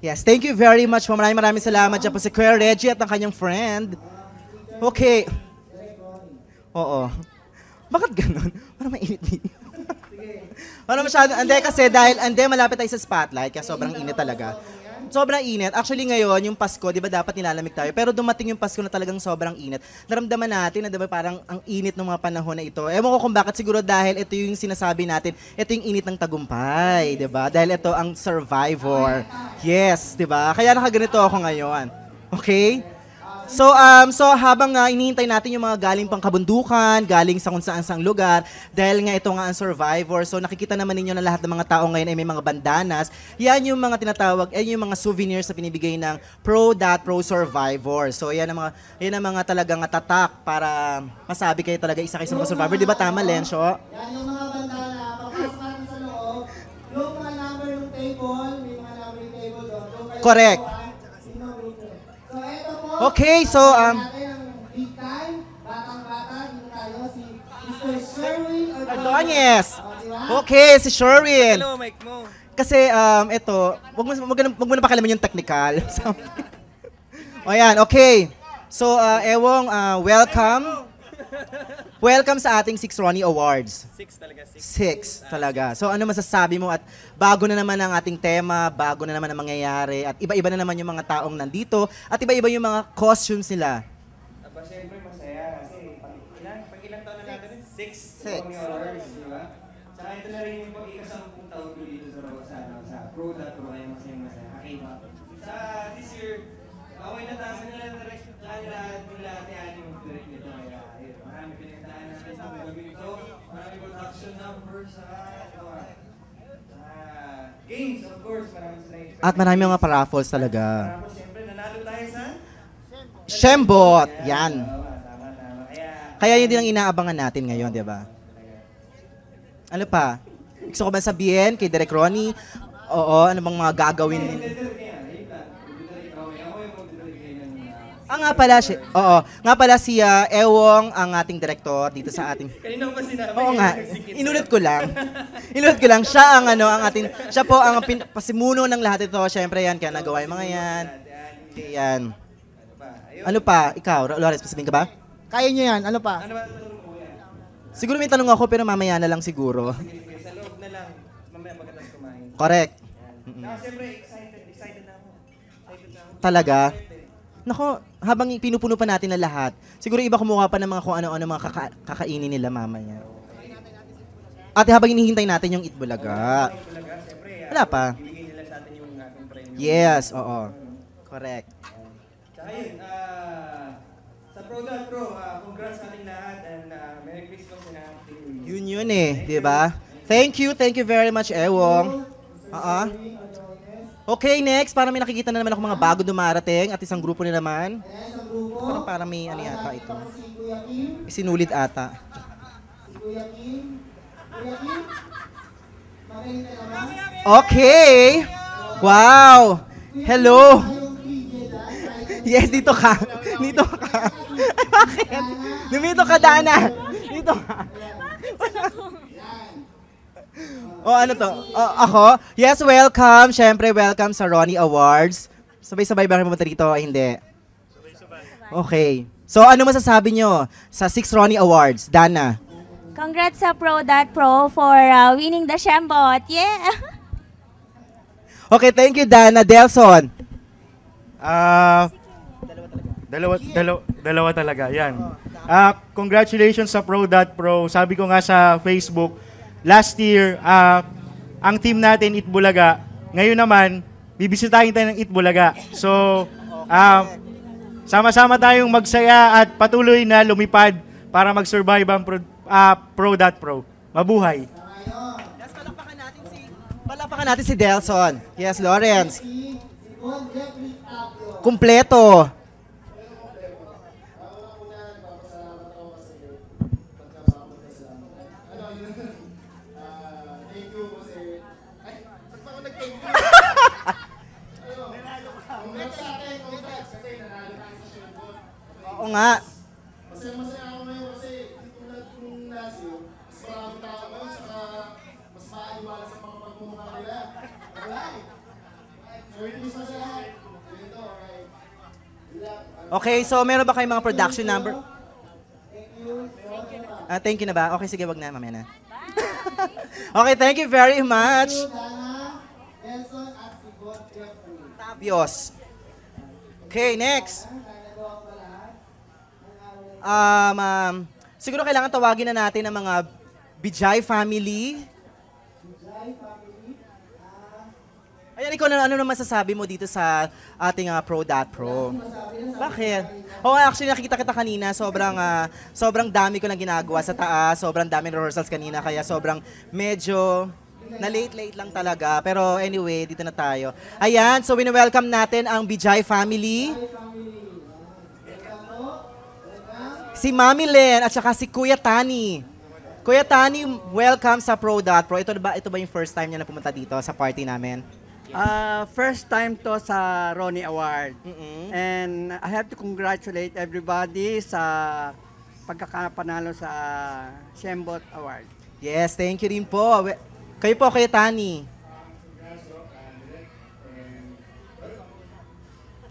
Yes, thank you very much po. Maraming salamat dyan po si Kuya Reggie at ang kanyang friend. Okay. Oo. Bakit ganun? Parang mainit din. Parang masyado, hindi kasi dahil, malapit tayo sa spotlight, kaya sobrang init talaga. Sobrang init. Actually ngayon, yung Pasko, di ba dapat nilalamig tayo? Pero dumating yung Pasko na talagang sobrang init. Naramdaman natin na di ba parang ang init ng mga panahon na ito. Ewan ko kung bakit, siguro dahil ito yung sinasabi natin, ito yung init ng tagumpay, di ba? Dahil ito ang survivor. Yes, di ba? Kaya nakaganito ako ngayon. Okay? So habang inihintay natin yung mga galing pang kabundukan, galing sa kung saan-saang lugar, dahil nga ito nga ang survivor, so nakikita naman ninyo na lahat ng mga tao ngayon ay may mga bandanas. Yan yung mga tinatawag, yung mga souvenirs na pinibigay ng Pro Survivor. So yan ang mga talagang tatak para masabi kayo talaga isa kayo sa mga survivor. Di ba tama, Lensyo? Yan yung mga bandana, pagpasok natin sa loob, yung mga number ng table, may mga number yung table doon. Correct. So ito po, okay, so natin ang big time, batang-bata, dito tayo si Mr. Sherwin Ordonez. Okay, si Sherwin. Hello, mic mo. Kasi ito, wag mo na pakalaman yung technical. O yan, okay. So, Ewong, welcome. Welcome sa ating 6 Ronnie Awards. 6 talaga, 6 talaga. So, ano masasabi mo? At bago na naman ang ating tema, bago na naman ang mangyayari, at iba-iba na naman yung mga taong nandito, at iba-iba yung mga costumes nila. Aba, syempre masaya kasi pag ilang taon na natin? 6 Six. Awards, di ba? Tsaka ito na rin yung pag-ikasampung taon ko dito sa Pro.Pro, kaya masaya. Kakaiba. Sa this year, okay na tama nila na rin nila ate-ani yung direct nito. Kaya ayun, marami pinagdaan natin sa gagawin ito. Marami production numbers, games, of course. Marami sila At marami mga paraffles talaga. Tapos siyempre, nanalo tayo sa Shembot! Yan. Tama. Kaya yun din ang inaabangan natin ngayon, di ba? Ano pa? Gusto ko ba sabihin kay Direk Ronnie? Oo, ano bang mga gagawin? Nga pala si Ewong ang ating director dito sa ating. Kanina pa sinabi. Oo nga. Inulit ko lang. Siya ang siya po ang pasimuno ng lahat ito. Syempre yan, kaya nagawa yung mga yan. Yan. Ano pa? Ikaw, Lawrence, sabihin ka ba? Kaya nyo yan, ano pa? Ano ba tanong mo yan? Siguro may tanong ako pero mamaya na lang siguro. Sige, sa loob na lang. Mamaya pagkatapos kumain. Correct. Siyempre, excited na ako. Talaga? Nako, habang pinupuno pa natin na lahat, siguro iba kumuha pa ng mga kung ano-ano mga kakainin nila mamaya. At habang hinihintay natin yung Itbulaga. Wala pa. Bibigay nila sa atin yung ating premium. Yes, oo. Correct. Tsaka yun, sa Pro.Pro, congrats sa ating lahat and Merry Christmas and Happy New Year. Yun di ba? Thank you very much, Ewong. Okay, next, para may nakikita na naman ako mga bago dumarating at isang grupo na naman. Parang may ano yata ito. Isinulit ata. Okay! Wow! Hello! Yes, dito ka. Dito ka. Ay, bakit? Dumito ka, Dana. Dito ka. Ano to? Ako? Yes, welcome. Siyempre, welcome sa Ronnie Awards. Sabay-sabay ba kayo pumunta dito? Ay, hindi. Okay. So, ano masasabi nyo sa 6 Ronnie Awards? Dana? Congrats sa Pro.Pro for winning the Shembot. Yeah! Okay, thank you, Dana. Delson? Dalawa talaga, yan. Congratulations sa Pro.Pro. Sabi ko nga sa Facebook, last year, ang team natin, Itbulaga, ngayon naman, bibisitahin tayo ng Itbulaga. So, sama-sama tayong magsaya at patuloy na lumipad para mag-survive ang Pro.Pro. Mabuhay! Yes, palakpakan natin si Delson. Yes, Lawrence. Kumpleto. Oo nga. Masaya ako ngayon kasi tulad kung Nasio, mas maraming tao ngayon, saka mas maaliwala sa mga pagmumukha nila. Wala eh. Okay, so meron ba kayong mga production number? Thank you na ba? Okay, sige, wag na, mamaya na. Okay, thank you very much. Tabios. Okay, next. Siguro kailangan tawagin na natin ang mga Bijay family. Ayan, ikaw na, ano naman masasabi mo dito sa ating Pro.Pro? Bakit? Actually, nakikita kita kanina. Sobrang dami ko nang ginagawa sa taas. Sobrang dami rehearsals kanina. Kaya sobrang medyo na late lang talaga. Pero anyway, dito na tayo. Ayan, so wini-welcome natin ang Bijay family. Si Mami Len at saka si Kuya Tani. Kuya Tani, welcome sa Pro.Pro. Ito ba yung first time niya na pumunta dito sa party namin? First time to sa Ronnie Award. And I have to congratulate everybody sa pagkakapanalo sa Shembot Award. Yes, thank you rin po. Kayo po, Kuya Tani.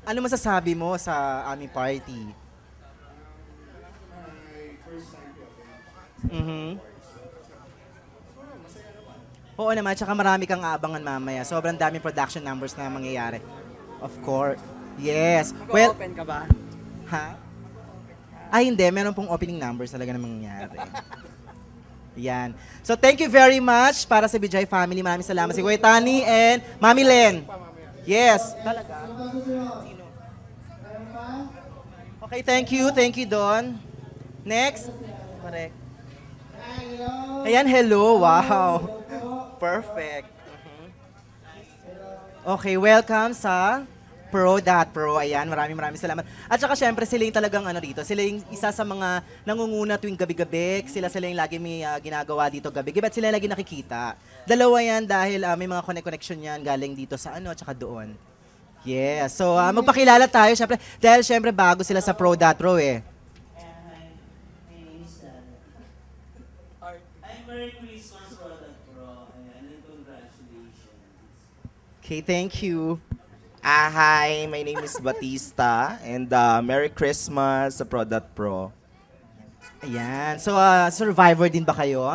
Ano masasabi mo sa aming party? Oo naman, tsaka marami kang aabangan mamaya. Sobrang daming production numbers na mangyayari. Of course. Yes. Well, Mag-open ka ba? ha? Ay, hindi. Meron pong opening numbers talaga na mangyayari. Yan. So, thank you very much para sa Bijay family. Maraming salamat si Kuya Tani and Mami Len. Yes. Talaga? Sino? Okay, thank you. Thank you, Don. Next. Correct. Ayan, hello. Wow. Perfect. Okay, welcome sa Pro.Pro. Ayan, maraming salamat. At saka syempre, sila yung talagang dito. Sila yung isa sa mga nangunguna tuwing gabi-gabi. Sila yung lagi may ginagawa dito gabi-gabi. At sila lagi nakikita. Dalawa yan dahil may mga connection yan galing dito sa at saka doon. Yeah, so magpakilala tayo syempre. Dahil syempre bago sila sa Pro.Pro eh. Merry Christmas, Pro.Pro. And congratulations. Okay, thank you. Hi, my name is Batista and Merry Christmas sa Pro.Pro. Ayan. So, survivor din ba kayo?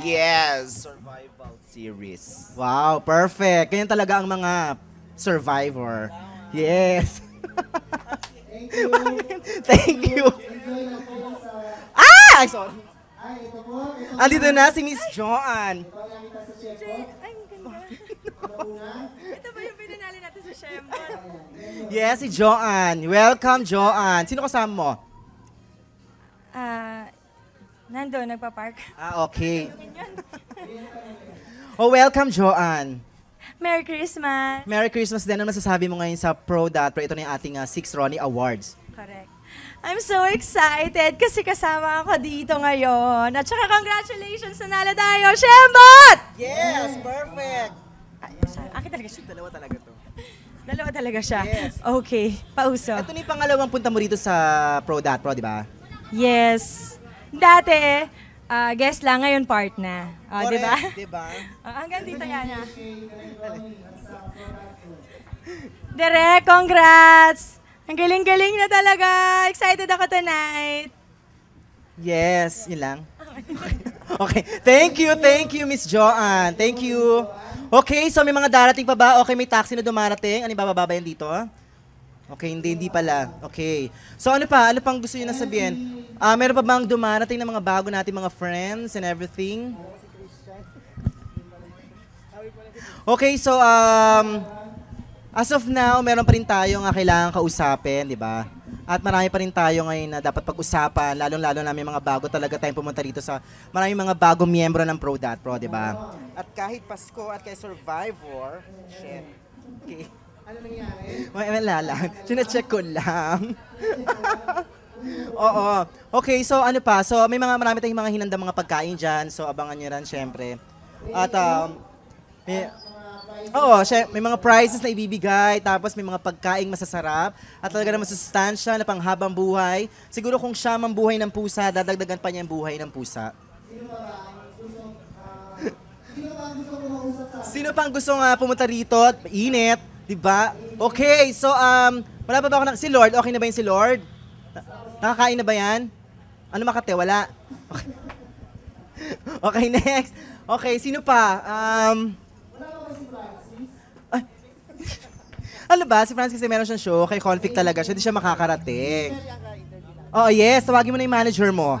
Yes, survival series. Wow, perfect. Ganyan talaga ang mga survivor. Yes. Thank you. Thank you. Enjoy lang po sa... Ay, sorry. Ay, ito po. Ito Andito na si Miss Joanne. po lang kita sa chef po. Ay, ang ganda. Una. Ito ba yung pinanali natin sa Shembot? Yes, si Joanne. Welcome, Joanne. Sino kasama mo? Nando, nagpa-park. Okay. Oh, welcome, Joanne. Merry Christmas! Merry Christmas din. Ano masasabi mo ngayon sa Pro.Pro? Ito na yung ating 6 Ronnie Awards. Correct. I'm so excited kasi kasama ako dito ngayon. At saka congratulations, nanalo tayo, Shembot! Yes, perfect. Akin talaga siya. Dalawa talaga to. Dalawa talaga siya. Yes. Okay, pauso. Ito na yung pangalawang punta mo dito sa Pro.Pro, di ba? Yes. Dati, guest lang, ngayon part na. Di ba? Correct, di ba? Hanggang dito yan na. Direk, congrats! Ang galing-galing na talaga. Excited ako tonight. Yes, yun lang. Okay, thank you, Miss Joanne. Thank you. Okay, so may mga darating pa ba? Okay, may taxi na dumarating. Ano yung bababa yan dito? Okay, hindi pala. Okay. So ano pa? Ano pang gusto niyo na sabihin? Meron pa bang dumarating na mga bago natin mga friends and everything? Okay, so as of now, meron pa rin tayong kailangan kausapin, di ba? At marami pa rin tayo ngayon na dapat pag-usapan, lalong-lalo na may mga bago talaga tayong pumunta dito sa maraming mga bagong miyembro ng Pro.Pro, di ba? At kahit Pasko at kay Survivor, shit. Okay. Ano nangyari? Wala lang. Sina-check ko lang. Oo. Okay, so ano pa? So marami tayong mga hinandang mga pagkain dyan. So abangan nyo rin, syempre. At may mga prizes na ibibigay, tapos may mga pagkaing masasarap, at talaga naman sustansya na panghabang buhay. Siguro kung siya mang buhay ng pusa, dadagdagan pa niya ang buhay ng pusa. Sino pang gusto pumunta rito? Init. Diba? Okay, so, wala pa ba ako si Lord, okay na ba yun si Lord? Nakakain na ba yan? Ano Makate? Wala? Okay. Okay, next. Okay, sino pa? Ay. Ano ba? Si Francis kasi meron siyang show, kay conflict talaga siya, hindi siya makakarating. Oh, yes. Tawagin mo na yung manager mo.